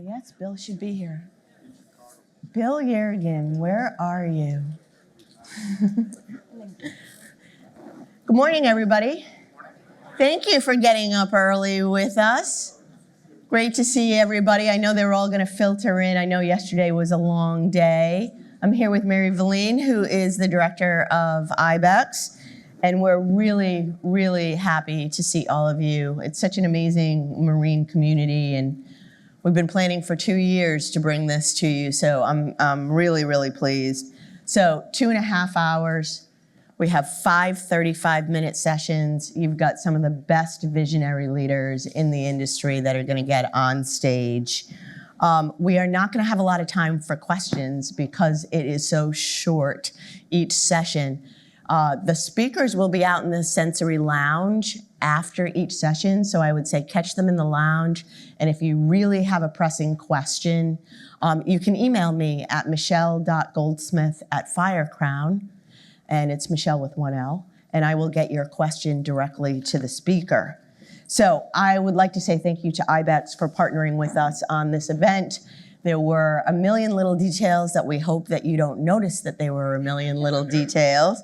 Yes, Bill should be here. Bill Yeargin, where are you? Good morning, everybody. Thank you for getting up early with us. Great to see everybody. I know they were all going to filter in. I know yesterday was a long day. I'm here with Mary Valine, who is the director of IBEX, and we're really, really happy to see all of you. It's such an amazing marine community, and we've been planning for 2 years to bring this to you, so I'm really, really pleased. So 2.5 hours. We have 5 35-minute sessions. You've got some of the best visionary leaders in the industry that are going to get on stage. We are not going to have a lot of time for questions because it is so short each session. The speakers will be out in the sensory lounge after each session, so I would say catch them in the lounge. And if you really have a pressing question, you can email me at michelle.goldsmith@Firecrown, and it's Michelle with 1 L, and I will get your question directly to the speaker. So I would like to say thank you to IBEX for partnering with us on this event. There were a million little details that we hope that you don't notice that they were a million little details.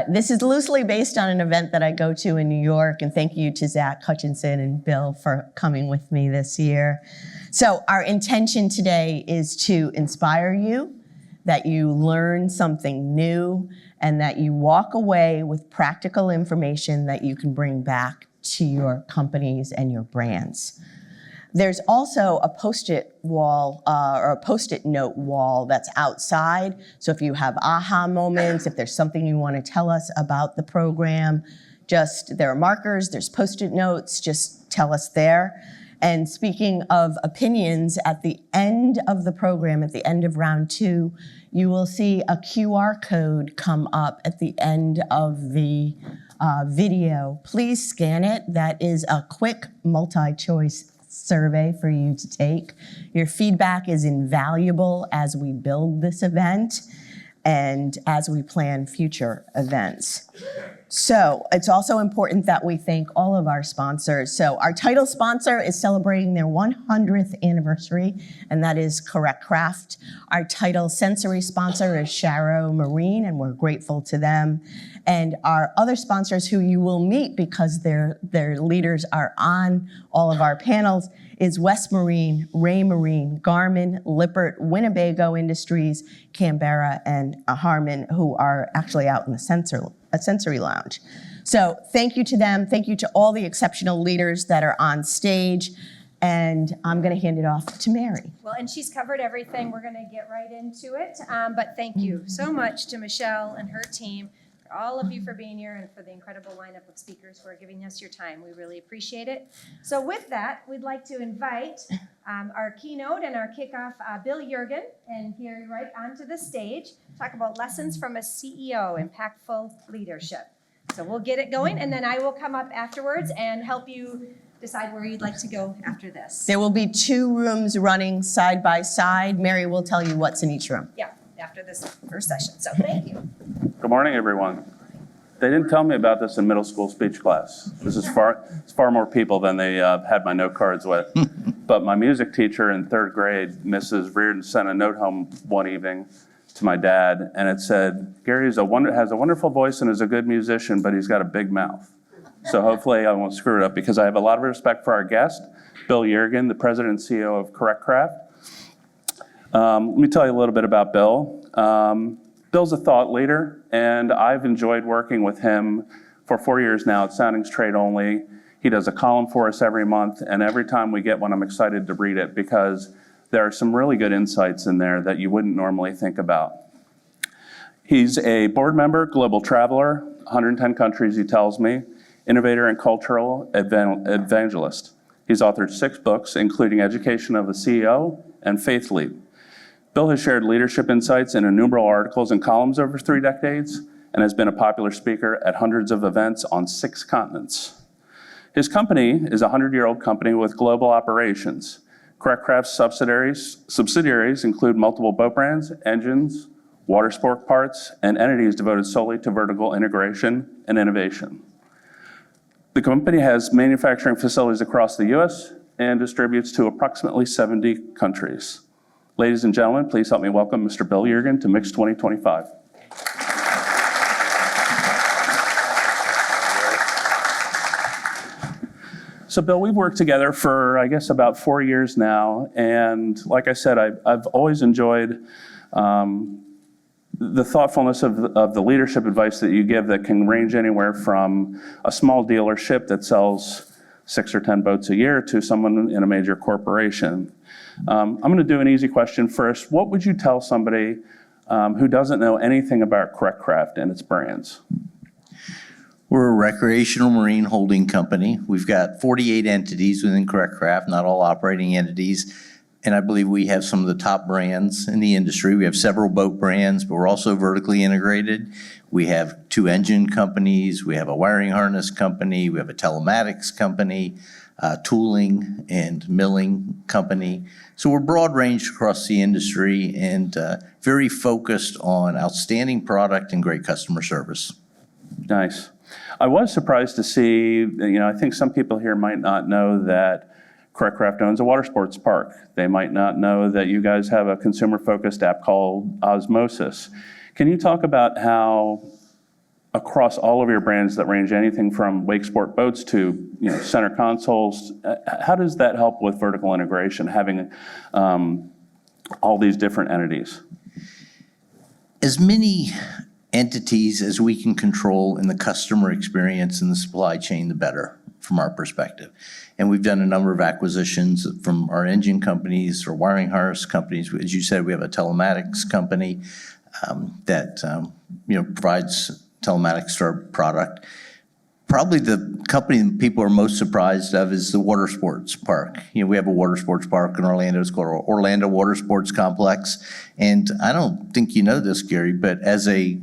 This is loosely based on an event that I go to in New York, and thank you to Zach Hutchinson and Bill for coming with me this year. So our intention today is to inspire you, that you learn something new, and that you walk away with practical information that you can bring back to your companies and your brands. There's also a Post-it wall or a Post-it note wall that's outside. So if you have aha moments, if there's something you want to tell us about the program, there are markers, there's Post-it notes, just tell us there. And speaking of opinions, at the end of the program, at the end of round 2, you will see a QR code come up at the end of the video. Please scan it. That is a quick multi-choice survey for you to take. Your feedback is invaluable as we build this event and as we plan future events. So it's also important that we thank all of our sponsors. So our title sponsor is celebrating their 100th anniversary, and that is Correct Craft. Our title sensory sponsor is Sharrow Marine, and we're grateful to them. And our other sponsors who you will meet because their leaders are on all of our panels is West Marine, Ray Marine, Garmin, Lippert, Winnebago Industries, Canberra, and Harman, who are actually out in the sensory lounge. So thank you to them. Thank you to all the exceptional leaders that are on stage. And I'm going to hand it off to Mary. Well, and she's covered everything. We're going to get right into it. But thank you so much to Michelle and her team, for all of you for being here, and for the incredible lineup of speakers who are giving us your time. We really appreciate it. So with that, we'd like to invite our keynote and our kickoff, Bill Yeargin, and here right onto the stage, talk about lessons from a CEO, impactful leadership. So we'll get it going, and then I will come up afterwards and help you decide where you'd like to go after this. There will be 2 rooms running side by side. Mary will tell you what's in each room. Yeah, after this first session. So thank you. Good morning, everyone. They didn't tell me about this in middle school speech class. This is far more people than they had my note cards with. But my music teacher in 3rd grade, Mrs. Reardon, sent a note home one evening to my dad, and it said, Gary has a wonderful voice and is a good musician, but he's got a big mouth. So hopefully I won't screw it up, because I have a lot of respect for our guest, Bill Yeargin, the president and CEO of Correct Craft. Let me tell you a little bit about Bill. Bill's a thought leader, and I've enjoyed working with him for 4 years now at Soundings Trade Only. He does a column for us every month, and every time we get one, I'm excited to read it because there are some really good insights in there that you wouldn't normally think about. He's a board member, global traveler, 110 countries, he tells me, innovator and cultural evangelist. He's authored 6 books, including Education of the CEO and Faith Lead. Bill has shared leadership insights in innumerable articles and columns over 3 decades and has been a popular speaker at hundreds of events on 6 continents. His company is a 100-year-old company with global operations. Correct Craft's subsidiaries include multiple boat brands, engines, water sport parts, and entities devoted solely to vertical integration and innovation. The company has manufacturing facilities across the US and distributes to approximately 70 countries. Ladies and gentlemen, please help me welcome Mr. Bill Yeargin to Mix 2025. So Bill, we've worked together for, I guess, about 4 years now. And like I said, I've always enjoyed the thoughtfulness of the leadership advice that you give that can range anywhere from a small dealership that sells 6 or 10 boats a year to someone in a major corporation. I'm going to do an easy question first. What would you tell somebody who doesn't know anything about Correct and its brands? We're a recreational marine holding company. We've got 48 entities within Correct Craft, not all operating entities. And I believe we have some of the top brands in the industry. We have several boat brands, but we're also vertically integrated. We have 2 engine companies. We have a wiring harness company. We have a telematics company, tooling and milling company. So we're broad ranged across the industry and very focused on outstanding product and great customer service. Nice. I was surprised to see, I think some people here might not know that Correct Craft owns a water sports park. They might not know that you guys have a consumer-focused app called Osmosis. Can you talk about how across all of your brands that range anything from wake sport boats to center consoles, how does that help with vertical integration, having all these different entities? As many entities as we can control in the customer experience and the supply chain, the better from our perspective. And we've done a number of acquisitions from our engine companies or wiring harness companies. As you said, we have a telematics company that provides telematics to our product. Probably the company that people are most surprised of is the water sports park. We have a water sports park in Orlando. It's called Orlando Water Sports Complex. And I don't think you know this, Gary, but as a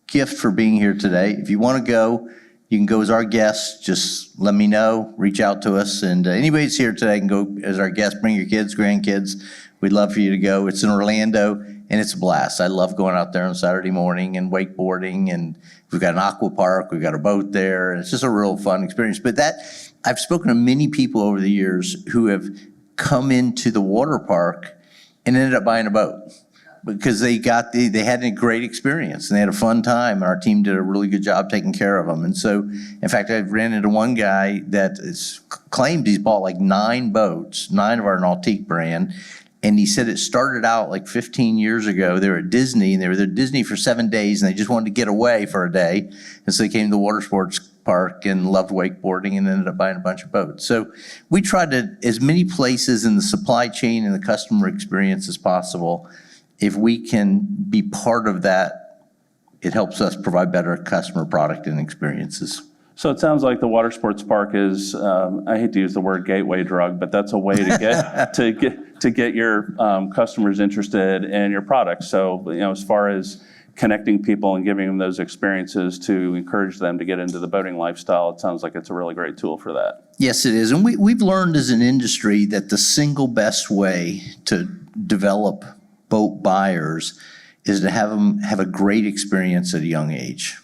gift for being here today, if you want to go, you can go as our guest. Just let me know, reach out to us. And anybody that's here today can go as our guest. Bring your kids, grandkids. We'd love for you to go. It's in Orlando, and it's a blast. I love going out there on Saturday morning and wakeboarding, and we've got an aqua park. We've got a boat there, and it's just a real fun experience. But I've spoken to many people over the years who have come into the water park and ended up buying a boat because they had a great experience and they had a fun time, and our team did a really good job taking care of them. And so, in fact, I ran into one guy that claimed he's bought like 9 boats, 9 of our Nautique brand, and he said it started out like 15 years ago. They were at Disney, and they were at Disney for 7 days, and they just wanted to get away for a day. And so they came to the water sports park and loved wakeboarding and ended up buying a bunch of boats. So we tried to, as many places in the supply chain and the customer experience as possible. If we can be part of that, it helps us provide better customer product and experiences. So it sounds like the water sports park is, I hate to use the word gateway drug, but that's a way to get to get your customers interested in your product. So as far as connecting people and giving them those experiences to encourage them to get into the boating lifestyle, it sounds like it's a really great tool for that. Yes, it is. And we've learned as an industry that the single best way to develop boat buyers is to have them have a great experience at a young age.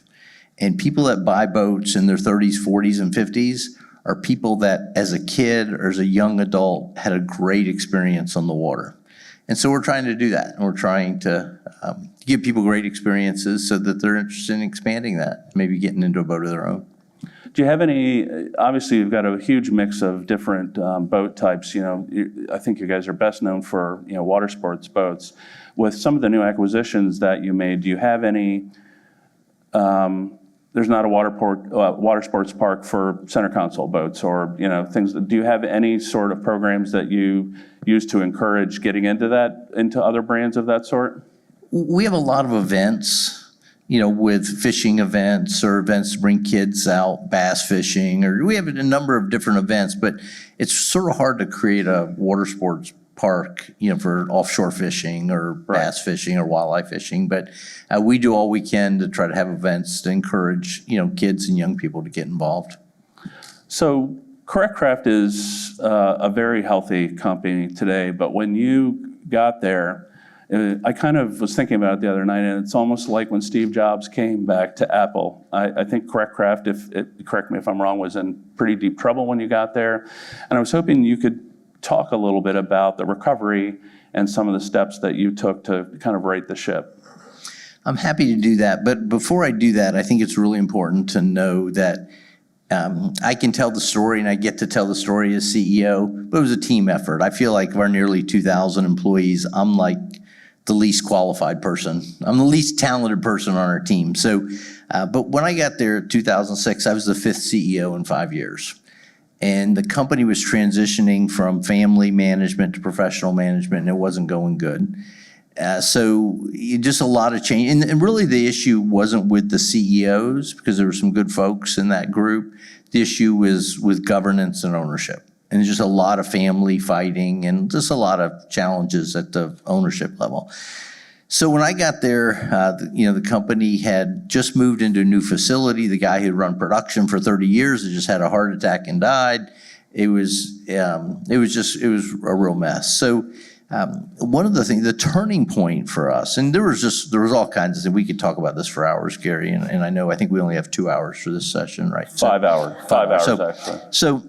And people that buy boats in their 30s, 40s, and 50s are people that as a kid or as a young adult had a great experience on the water. And so we're trying to do that. And we're trying to give people great experiences so that they're interested in expanding that, maybe getting into a boat of their own. Do you have any, obviously you've got a huge mix of different boat types. I think you guys are best known for, water sports boats. With some of the new acquisitions that you made, do you have any, there's not a water sports park for center console boats or, things. Do you have any sort of programs that you use to encourage getting into other brands of that sort? We have a lot of events, with fishing events or events to bring kids out, bass fishing, or we have a number of different events, but it's sort of hard to create a water sports park, for offshore fishing or bass fishing or wildlife fishing. But we do all we can to try to have events to encourage, kids and young people to get involved. So Correct Craft is a very healthy company today, but when you got there, I kind of was thinking about it the other night, and it's almost like when Steve Jobs came back to Apple. I think Correct Craft, correct me if I'm wrong, was in pretty deep trouble when you got there. And I was hoping you could talk a little bit about the recovery and some of the steps that you took to kind of right the ship. I'm happy to do that, but before I do that, I think it's really important to know that I can tell the story, and I get to tell the story as CEO, but it was a team effort. I feel like of our nearly 2,000 employees, I'm like the least qualified person. I'm the least talented person on our team. So, but when I got there in 2006, I was the 5th CEO in 5 years. And the company was transitioning from family management to professional management, and it wasn't going good. Just a lot of change. And really the issue wasn't with the CEOs, because there were some good folks in that group. The issue was with governance and ownership. And just a lot of family fighting and just a lot of challenges at the ownership level. So when I got there, the company had just moved into a new facility. The guy who'd run production for 30 years had just had a heart attack and died. It was a real mess. So one of the things, the turning point for us, and there was all kinds of things. We could talk about this for hours, Gary, and I think we only have 2 hours for this session, right? 5 hours, 5 hours actually. So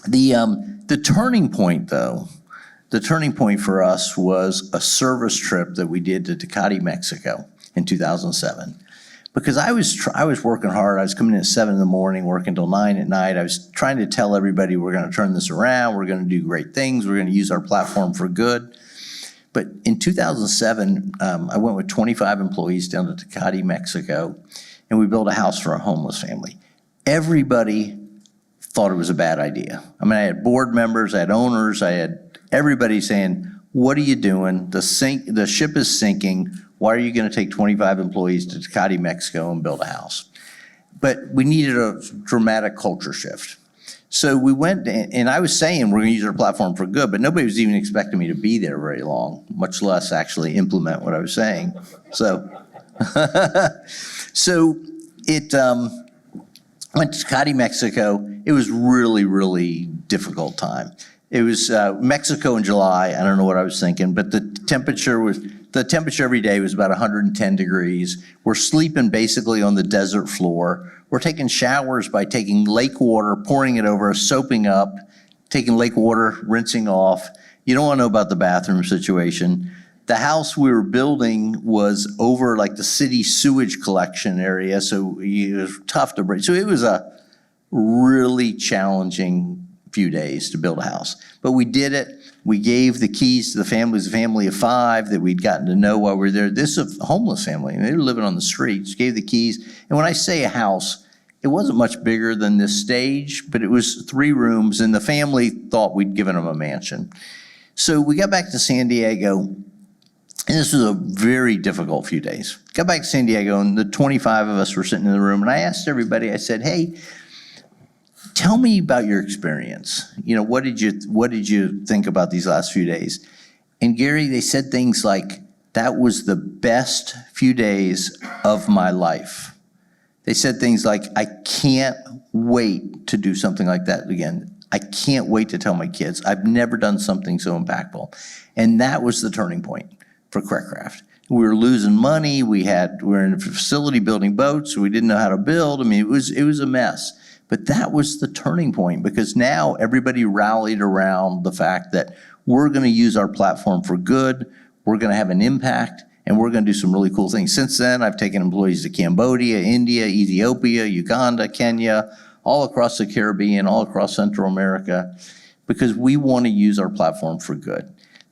the turning point, though, the turning point for us was a service trip that we did to Tecate, Mexico in 2007. Because I was working hard. I was coming in at 7 in the morning, working till 9 at night. I was trying to tell everybody we're going to turn this around. We're going to do great things. We're going to use our platform for good. But in 2007, I went with 25 employees down to Tecate, Mexico, and we built a house for a homeless family. Everybody thought it was a bad idea. I mean, I had board members, I had owners, I had everybody saying, "What are you doing? The ship is sinking. Why are you going to take 25 employees to Tecate, Mexico and build a house?" But we needed a dramatic culture shift. So we went, and I was saying we're going to use our platform for good, but nobody was even expecting me to be there very long, much less actually implement what I was saying. So, it went to Tecate, Mexico. It was really, really difficult time. It was Mexico in July. I don't know what I was thinking, but the temperature every day was about 110 degrees. We're sleeping basically on the desert floor. We're taking showers by taking lake water, pouring it over, soaping up, taking lake water, rinsing off. You don't want to know about the bathroom situation. The house we were building was over like the city sewage collection area, so it was tough to breathe. So it was a really challenging few days to build a house. But we did it. We gave the keys to the family. It was a family of 5 that we'd gotten to know while we were there. This is a homeless family, and they were living on the streets. Gave the keys. And when I say a house, it wasn't much bigger than this stage, but it was 3 rooms, and the family thought we'd given them a mansion. So we got back to San Diego, and this was a very difficult few days. Got back to San Diego, and the 25 of us were sitting in the room, and I asked everybody, I said, "Hey, tell me about your experience. What did you think about these last few days?" And Gary, they said things like, "That was the best few days of my life." They said things like, "I can't wait to do something like that again. I can't wait to tell my kids. I've never done something so impactful." And that was the turning point for Craft. We were losing money. We were in a facility building boats. So we didn't know how to build. I mean, it was a mess. But that was the turning point, because now everybody rallied around the fact that we're going to use our platform for good, we're going to have an impact, and we're going to do some really cool things. Since then, I've taken employees to Cambodia, India, Ethiopia, Uganda, Kenya, all across the Caribbean, all across Central America, because we want to use our platform for good.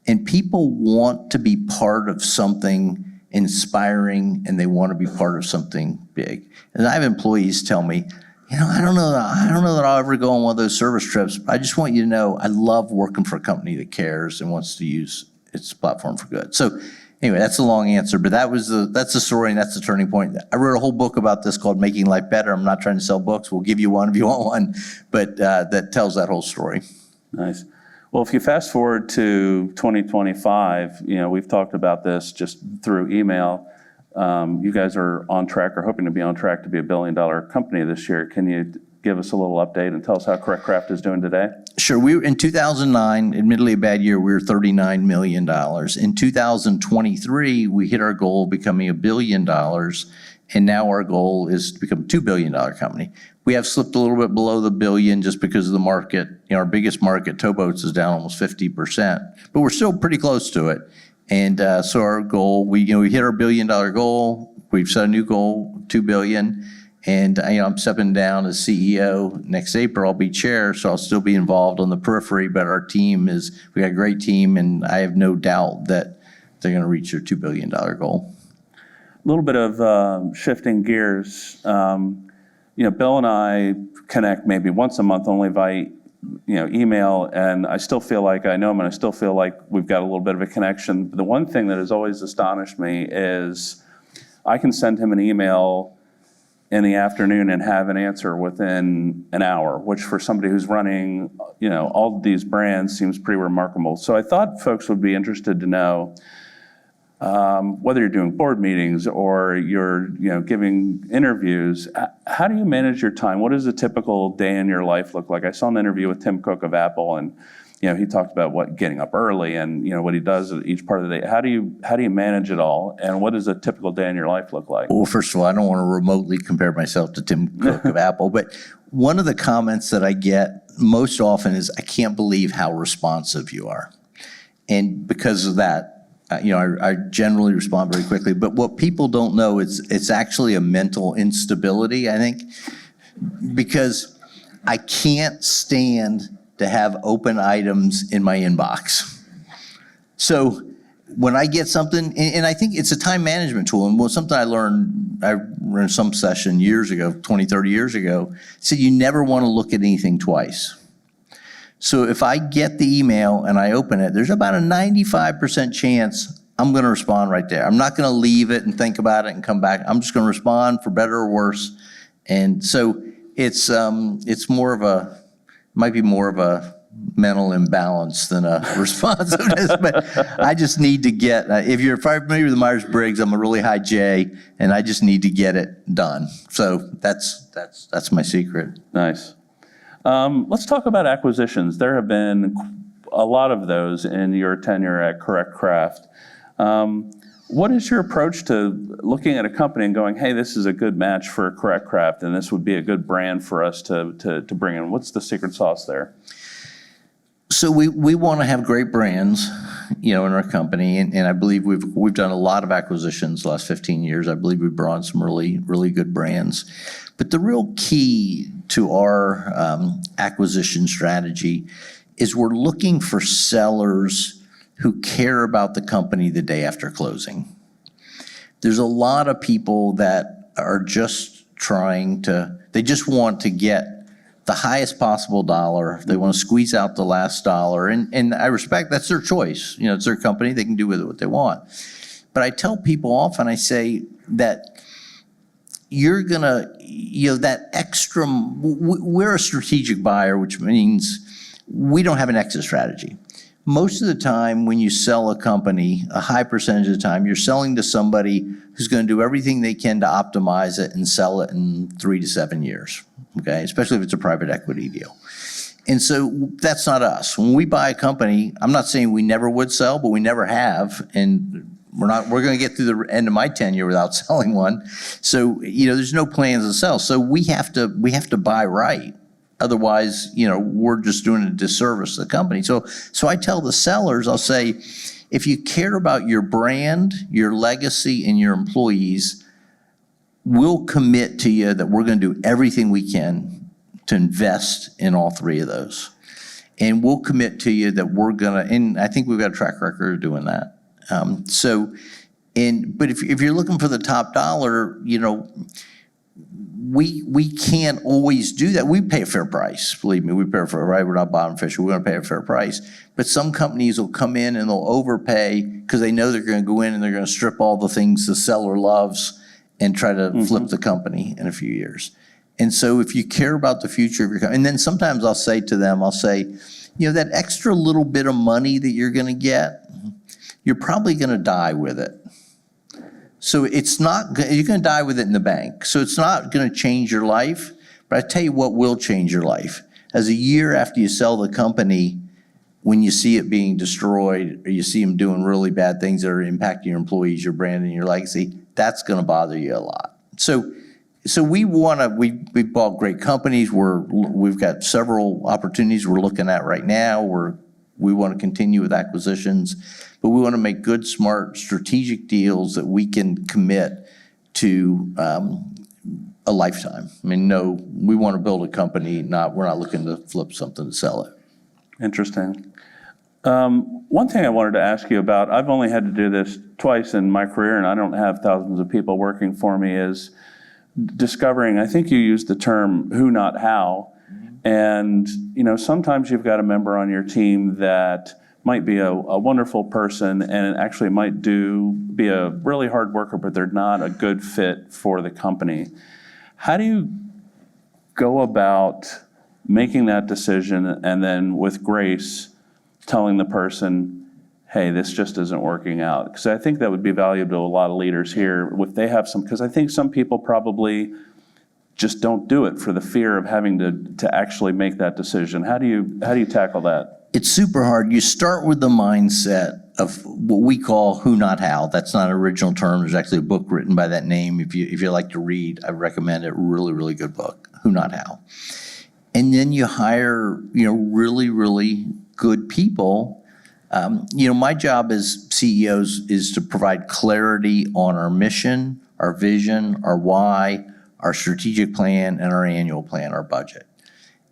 And people want to be part of something inspiring, and they want to be part of something big. And I have employees tell me, "I don't know that I'll ever go on one of those service trips, but I just want you to know I love working for a company that cares and wants to use its platform for good." So anyway, that's a long answer, but that's the story, and that's the turning point. I wrote a whole book about this called Making Life Better. I'm not trying to sell books. We'll give you one if you want one, but that tells that whole story. Nice. Well, if you fast forward to 2025, we've talked about this just through email. You guys are on track, or hoping to be on track to be $1 billion company this year. Can you give us a little update and tell us how Craft is doing today? Sure. We were in 2009, admittedly a bad year, we were $39 million. In 2023, we hit our goal of becoming $1 billion. And now our goal is to become a $2 billion company. We have slipped a little bit below the billion just because of the market. Our biggest market, towboats, is down almost 50%, but we're still pretty close to it. And so our goal, we hit our $1 billion goal. We've set a new goal, $2 billion. And I'm stepping down as CEO next April. I'll be chair, so I'll still be involved on the periphery. But our team we got a great team, and I have no doubt that they're going to reach their $2 billion goal. A little bit of shifting gears. Bill and I connect maybe once a month, only by email, and I still feel like I know him, and I still feel like we've got a little bit of a connection. The one thing that has always astonished me is I can send him an email in the afternoon and have an answer within an hour, which for somebody who's running, all of these brands seems pretty remarkable. So I thought folks would be interested to know whether you're doing board meetings or you're, giving interviews. How do you manage your time? What does a typical day in your life look like? I saw an interview with Tim Cook of Apple, and he talked about getting up early and what he does at each part of the day. How do you manage it all, and what does a typical day in your life look like? Well, first of all, I don't want to remotely compare myself to Tim Cook of Apple, but one of the comments that I get most often is, "I can't believe how responsive you are." And because of that, I generally respond very quickly. But what people don't know is it's actually a mental instability, I think, because I can't stand to have open items in my inbox. So when I get something, and I think it's a time management tool, and something I learned some session years ago, 20, 30 years ago, said you never want to look at anything twice. So if I get the email and I open it, there's about a 95% chance I'm going to respond right there. I'm not going to leave it and think about it and come back. I'm just going to respond for better or worse. And so it's might be more of a mental imbalance than a responsiveness, but I just need to get, if you're familiar with the Myers-Briggs, I'm a really high J, and I just need to get it done. So that's my secret. Nice. Let's talk about acquisitions. There have been a lot of those in your tenure at Correct Craft. What is your approach to looking at a company and going, hey, this is a good match for Correct Craft, and this would be a good brand for us to bring in? What's the secret sauce there? So we want to have great brands, in our company, and I believe we've done a lot of acquisitions the last 15 years. I believe we've brought in some really, really good brands. But the real key to our acquisition strategy is we're looking for sellers who care about the company the day after closing. There's a lot of people that are just they just want to get the highest possible dollar. They want to squeeze out the last dollar. And I respect that's their choice. It's their company. They can do with it what they want. But I tell people often, I say that you're going to, that extra, we're a strategic buyer, which means we don't have an exit strategy. Most of the time when you sell a company, a high percentage of the time, you're selling to somebody who's going to do everything they can to optimize it and sell it in 3 to 7 years, okay? Especially if it's a private equity deal. And so that's not us. When we buy a company, I'm not saying we never would sell, but we never have, and we're going to get through the end of my tenure without selling one. So, there's no plans to sell. So we have to buy right. Otherwise, we're just doing a disservice to the company. So I tell the sellers, I'll say, if you care about your brand, your legacy, and your employees, we'll commit to you that we're going to do everything we can to invest in all three of those. And we'll commit to you that we're going to, and I think we've got a track record of doing that. But if you're looking for the top dollar, we can't always do that. We pay a fair price. Believe me, we pay a fair price. We're not bottom fisher. We're going to pay a fair price. But some companies will come in and they'll overpay because they know they're going to go in and they're going to strip all the things the seller loves and try to flip the company in a few years. And so if you care about the future of your company, and then sometimes I'll say to them, that extra little bit of money that you're going to get, you're probably going to die with it. So it's not, you're going to die with it in the bank. So it's not going to change your life, but I tell you what will change your life. As a year after you sell the company, when you see it being destroyed or you see them doing really bad things that are impacting your employees, your brand, and your legacy, that's going to bother you a lot. So we we've bought great companies. We've got several opportunities we're looking at right now. We want to continue with acquisitions, but we want to make good, smart, strategic deals that we can commit to a lifetime. I mean, no, we want to build a company, we're not looking to flip something to sell it. Interesting. One thing I wanted to ask you about, I've only had to do this twice in my career, and I don't have thousands of people working for me, is discovering, I think you used the term who, not how. And, sometimes you've got a member on your team that might be a wonderful person and actually might be a really hard worker, but they're not a good fit for the company. How do you go about making that decision and then with grace telling the person, hey, this just isn't working out? Because I think that would be valuable to a lot of leaders here if they have because I think some people probably just don't do it for the fear of having to actually make that decision. How do you tackle that? It's super hard. You start with the mindset of what we call who, not how. That's not an original term. There's actually a book written by that name. If you like to read, I recommend it. Really, really good book, Who, Not How. And then you hire, really, really good people. My job as CEOs is to provide clarity on our mission, our vision, our why, our strategic plan, and our annual plan, our budget.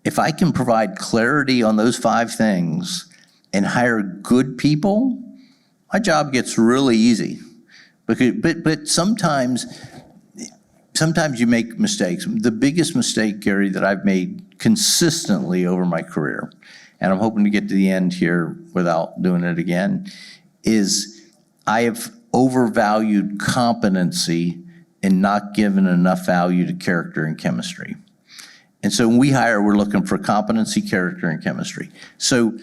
If I can provide clarity on those 5 things and hire good people, my job gets really easy. But sometimes you make mistakes. The biggest mistake, Gary, that I've made consistently over my career, and I'm hoping to get to the end here without doing it again, is I have overvalued competency and not given enough value to character and chemistry. And so when we hire, we're looking for competency, character, and chemistry. So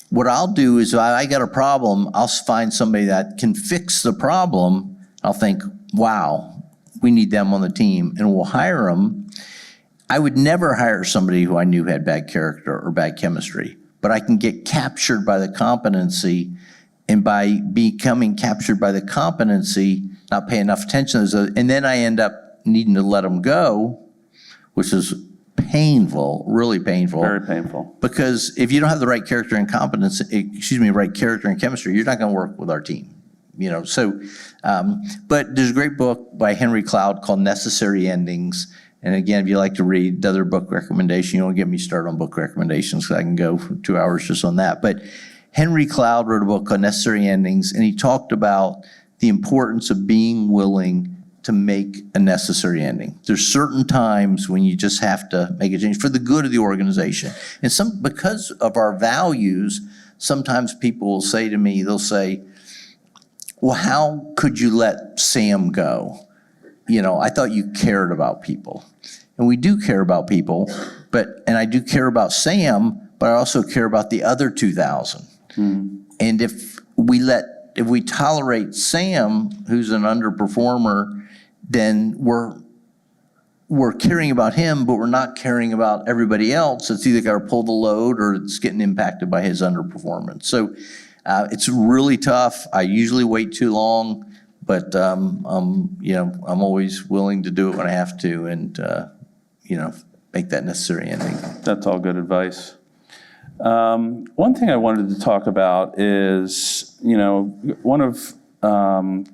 what I'll do is if I got a problem, I'll find somebody that can fix the problem. I'll think, wow, we need them on the team, and we'll hire them. I would never hire somebody who I knew had bad character or bad chemistry, but I can get captured by the competency, and by becoming captured by the competency, not pay enough attention to those, and then I end up needing to let them go, which is painful, really painful. Very painful. Because if you don't have the right character and right character and chemistry, you're not going to work with our team. But there's a great book by Henry Cloud called Necessary Endings. And again, if you like to read other book recommendation, you don't get me started on book recommendations because I can go for 2 hours just on that. But Henry Cloud wrote a book called Necessary Endings, and he talked about the importance of being willing to make a necessary ending. There's certain times when you just have to make a change for the good of the organization. And because of our values, sometimes people will say to me, they'll say, well, how could you let Sam go? I thought you cared about people. And we do care about people, and I do care about Sam, but I also care about the other 2,000. And if we tolerate Sam, who's an underperformer, then we're caring about him, but we're not caring about everybody else. It's either got to pull the load or it's getting impacted by his underperformance. So it's really tough. I usually wait too long, but I'm always willing to do it when I have to, and make that necessary ending. That's all good advice. One thing I wanted to talk about is, one of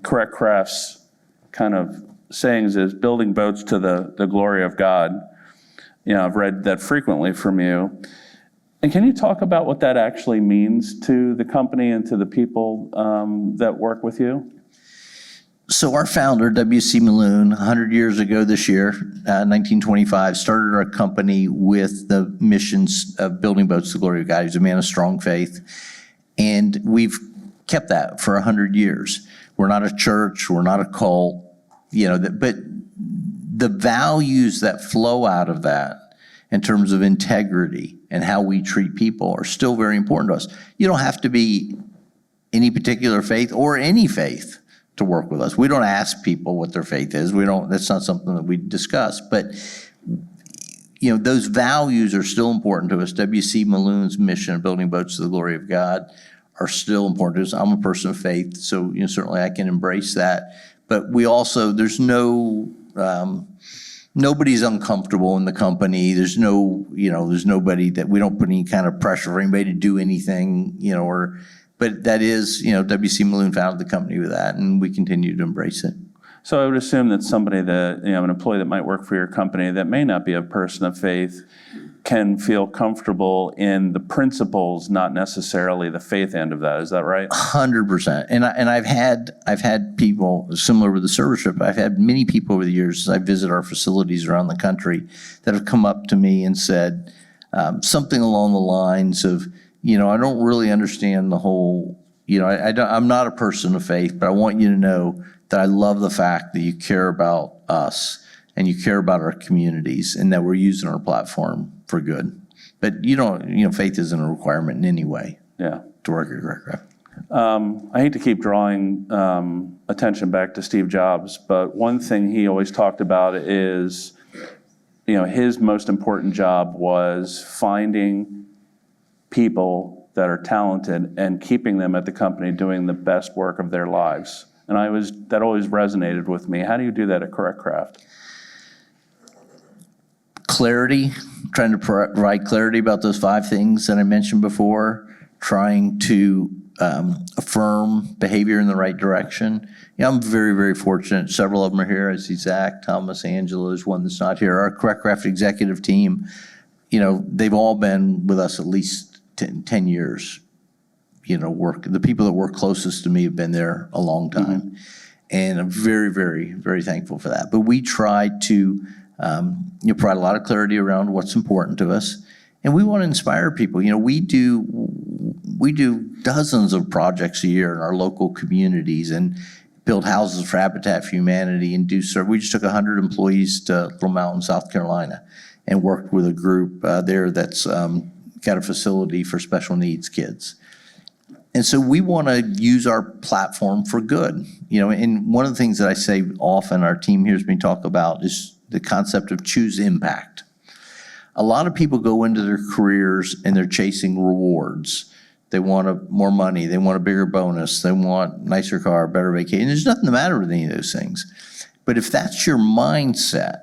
Correct Craft's kind of sayings is building boats to the glory of God. I've read that frequently from you. And can you talk about what that actually means to the company and to the people that work with you? So our founder, W.C. Maloon, 100 years ago this year, 1925, started our company with the missions of building boats to the glory of God. He's a man of strong faith. And we've kept that for 100 years. We're not a church, we're not a cult, but the values that flow out of that in terms of integrity and how we treat people are still very important to us. You don't have to be any particular faith or any faith to work with us. We don't ask people what their faith is. That's not something that we discuss, but those values are still important to us. W.C. Maloon's mission of building boats to the glory of God are still important to us. I'm a person of faith, so certainly I can embrace that. But we also, there's no nobody's uncomfortable in the company. There's there's nobody that we don't put any kind of pressure for anybody to do anything, but that is, W.C. Maloon founded the company with that, and we continue to embrace it. So I would assume that somebody that, an employee that might work for your company that may not be a person of faith can feel comfortable in the principles, not necessarily the faith end of that. Is that right? 100%. And I've had people similar with the service trip. I've had many people over the years as I visit our facilities around the country that have come up to me and said something along the lines of, I don't really understand the whole, I'm not a person of faith, but I want you to know that I love the fact that you care about us and you care about our communities and that we're using our platform for good. But faith isn't a requirement in any way Yeah. to work at Correct. I hate to keep drawing attention back to Steve Jobs, but one thing he always talked about is, his most important job was finding people that are talented and keeping them at the company doing the best work of their lives. And that always resonated with me. How do you do that at Correct Craft? Clarity, trying to provide clarity about those 5 things that I mentioned before, trying to affirm behavior in the right direction. I'm very, very fortunate. Several of them are here. I see Zach, Thomas, Angela is one that's not here. Our Correct Craft executive team, they've all been with us at least 10 years. The people that work closest to me have been there a long time. Mm-hmm. And I'm very, very, very thankful for that. But we try to provide a lot of clarity around what's important to us. And we want to inspire people. We do dozens of projects a year in our local communities and build houses for Habitat for Humanity and we just took 100 employees to Little Mountain, South Carolina and worked with a group there that's got a facility for special needs kids. And so we want to use our platform for good. And one of the things that I say often our team hears me talk about is the concept of choose impact. A lot of people go into their careers and they're chasing rewards. They want more money. They want a bigger bonus. They want nicer car, better vacation. There's nothing the matter with any of those things. But if that's your mindset,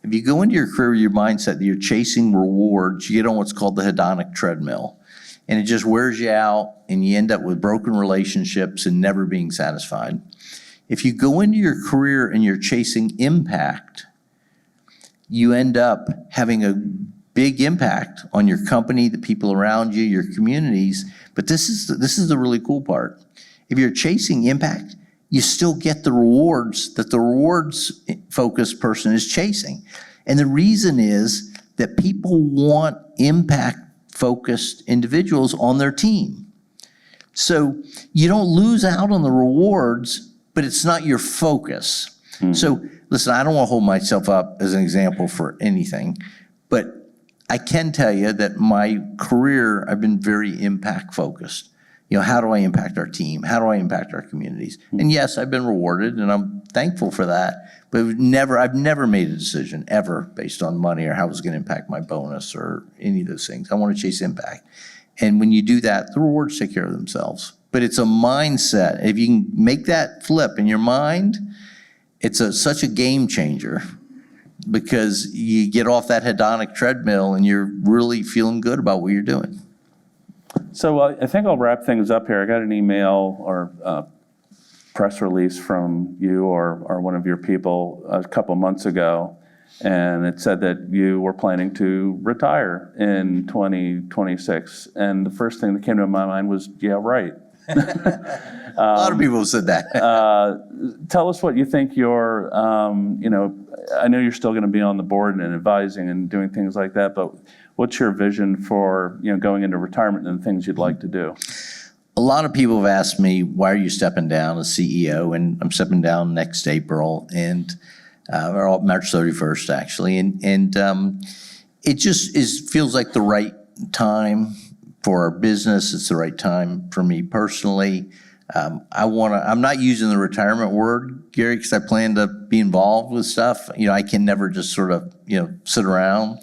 if you go into your career with your mindset that you're chasing rewards, you get on what's called the hedonic treadmill. And it just wears you out and you end up with broken relationships and never being satisfied. If you go into your career and you're chasing impact, you end up having a big impact on your company, the people around you, your communities. But this is the really cool part. If you're chasing impact, you still get the rewards that the rewards-focused person is chasing. And the reason is that people want impact-focused individuals on their team. So you don't lose out on the rewards, but it's not your focus. Mm-hmm. So listen, I don't want to hold myself up as an example for anything, but I can tell you that my career, I've been very impact-focused. How do I impact our team? How do I impact our communities? Mm-hmm. And yes, I've been rewarded, and I'm thankful for that, but I've never made a decision ever based on money or how it was going to impact my bonus or any of those things. I want to chase impact. And when you do that, the rewards take care of themselves. But it's a mindset. If you can make that flip in your mind, it's such a game changer because you get off that hedonic treadmill and you're really feeling good about what you're doing. So I think I'll wrap things up here. I got an email or press release from you or one of your people a couple months ago, and it said that you were planning to retire in 2026. And the first thing that came to my mind was, yeah, right. A lot of people have said that. Tell us what you think your, I know you're still going to be on the board and advising and doing things like that, but what's your vision for, going into retirement and the things you'd like to do? A lot of people have asked me, why are you stepping down as CEO? And I'm stepping down next April and or March 31st, actually. And it just feels like the right time for our business. It's the right time for me personally. I'm not using the retirement word, Gary, because I plan to be involved with stuff. I can never just sort of, sit around.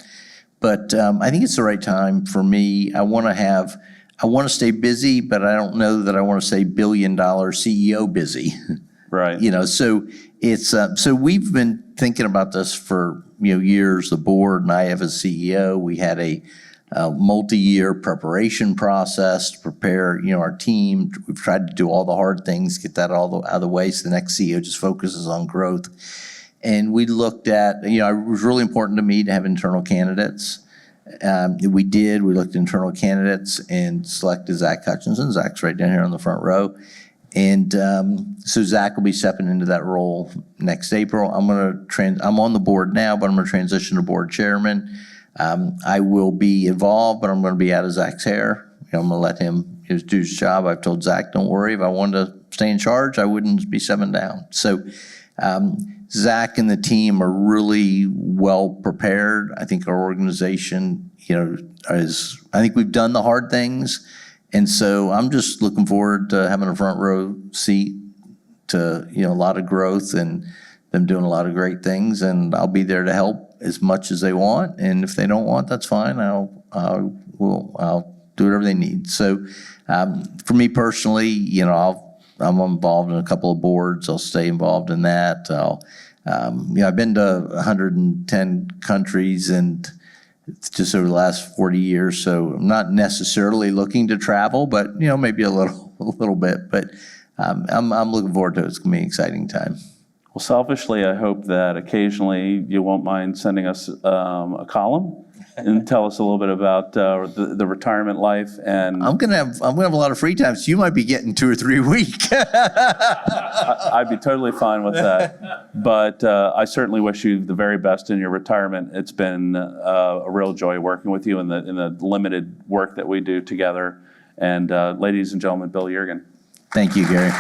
But I think it's the right time for me. I want to stay busy, but I don't know that I want to stay $1 billion CEO busy. Right. You know, so it's, so we've been thinking about this for, years. The board and I have a CEO, we had a multi-year preparation process to prepare, our team. We've tried to do all the hard things, get that out of the way, so the next CEO just focuses on growth. And we looked at, it was really important to me to have internal candidates. We looked at internal candidates and selected Zach Hutchinson. Zach's right down here on the front row. And so Zach will be stepping into that role next April. I'm on the board now, but I'm going to transition to board chairman. I will be involved, but I'm going to be out of Zach's hair. I'm going to let him do his job. I've told Zach, don't worry, if I wanted to stay in charge, I wouldn't be stepping down. So Zach and the team are really well prepared. I think our organization, I think we've done the hard things. And so I'm just looking forward to having a front row seat to, a lot of growth and them doing a lot of great things. And I'll be there to help as much as they want. And if they don't want, that's fine. I'll do whatever they need. So for me personally, I'm involved in a couple of boards. I'll stay involved in that. I've been to 110 countries and it's just over the last 40 years. So I'm not necessarily looking to travel, but maybe a little bit. But I'm looking forward to it. It's gonna be an exciting time. Well, selfishly, I hope that occasionally you won't mind sending us a column and tell us a little bit about the retirement life. And I'm gonna have a lot of free time, so you might be getting 2 or 3 a week. I'd be totally fine with that. But I certainly wish you the very best in your retirement. It's been a real joy working with you in the limited work that we do together. And ladies and gentlemen, Bill Yeargin. Thank you, Gary.